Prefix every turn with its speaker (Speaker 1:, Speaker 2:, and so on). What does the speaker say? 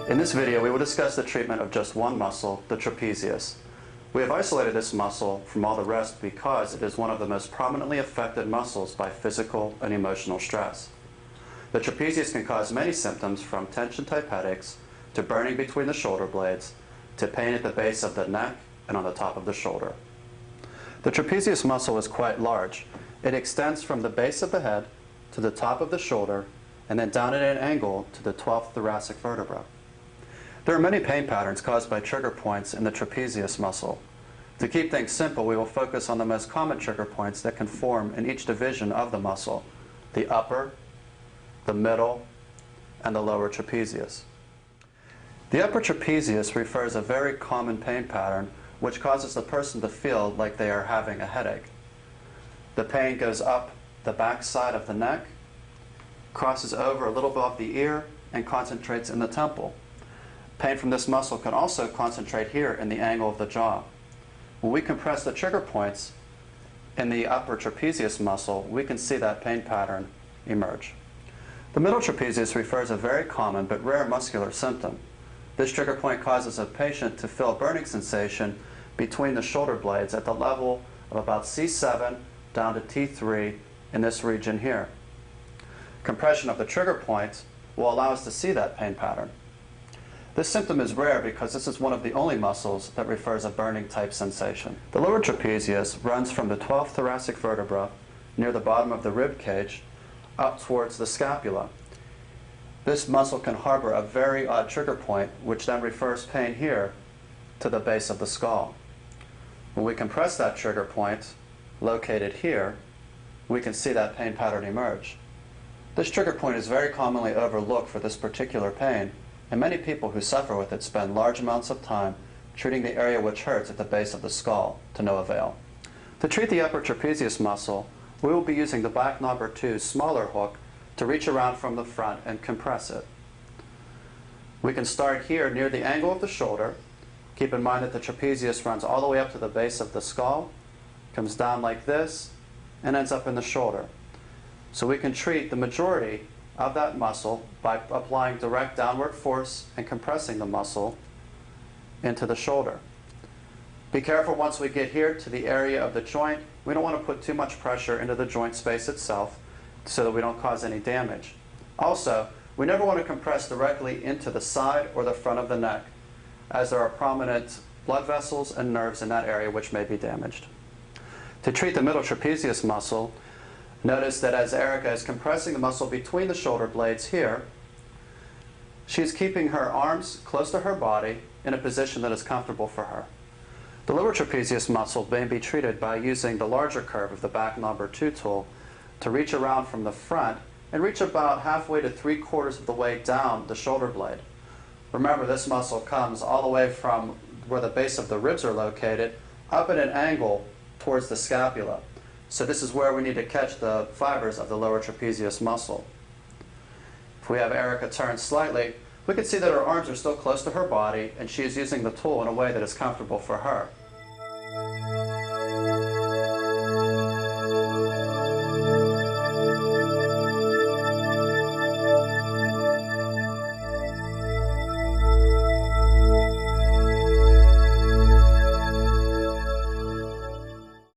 Speaker 1: In this video, we will discuss the treatment of just one muscle, the trapezius. We have isolated this muscle from all the rest because it is one of the most prominently affected muscles by physical and emotional stress. The trapezius can cause many symptoms from tension-type headaches, to burning between the shoulder blades, to pain at the base of the neck and on the top of the shoulder. The trapezius muscle is quite large. It extends from the base of the head to the top of the shoulder and then down at an angle to the 12th thoracic vertebra. There are many pain patterns caused by trigger points in the trapezius muscle. To keep things simple, we will focus on the most common trigger points that can form in each division of the muscle: the upper, the middle, and the lower trapezius. The upper trapezius refers a very common pain pattern which causes the person to feel like they are having a headache. The pain goes up the back side of the neck, crosses over a little above the ear, and concentrates in the temple. Pain from this muscle can also concentrate here in the angle of the jaw. When we compress the trigger points in the upper trapezius muscle, we can see that pain pattern emerge. The middle trapezius refers a very common but rare muscular symptom. This trigger point causes a patient to feel a burning sensation between the shoulder blades at the level of about C7 down to T3 in this region here. Compression of the trigger point will allow us to see that pain pattern. This symptom is rare because this is one of the only muscles that refers a burning type sensation. The lower trapezius runs from the 12th thoracic vertebra near the bottom of the rib cage up towards the scapula. This muscle can harbor a very odd trigger point, which then refers pain here to the base of the skull. When we compress that trigger point, located here, we can see that pain pattern emerge. This trigger point is very commonly overlooked for this particular pain, and many people who suffer with it spend large amounts of time treating the area which hurts at the base of the skull, to no avail. To treat the upper trapezius muscle, we will be using the Backnobber 2 smaller hook to reach around from the front and compress it. We can start here near the angle of the shoulder. Keep in mind that the trapezius runs all the way up to the base of the skull, comes down like this, and ends up in the shoulder. So we can treat the majority of that muscle by applying direct downward force and compressing the muscle into the shoulder. Be careful once we get here to the area of the joint. We don't want to put too much pressure into the joint space itself so that we don't cause any damage. Also, we never want to compress directly into the side or the front of the neck, as there are prominent blood vessels and nerves in that area which may be damaged. To treat the middle trapezius muscle, notice that as Erica is compressing the muscle between the shoulder blades here, she's keeping her arms close to her body in a position that is comfortable for her. The lower trapezius muscle may be treated by using the larger curve of the Backnobber 2 tool to reach around from the front and reach about halfway to 3/4 of the way down the shoulder blade. Remember, this muscle comes all the way from where the base of the ribs are located up at an angle towards the scapula. So this is where we need to catch the fibers of the lower trapezius muscle. If we have Erica turn slightly, we can see that her arms are still close to her body and she is using the tool in a way that is comfortable for her.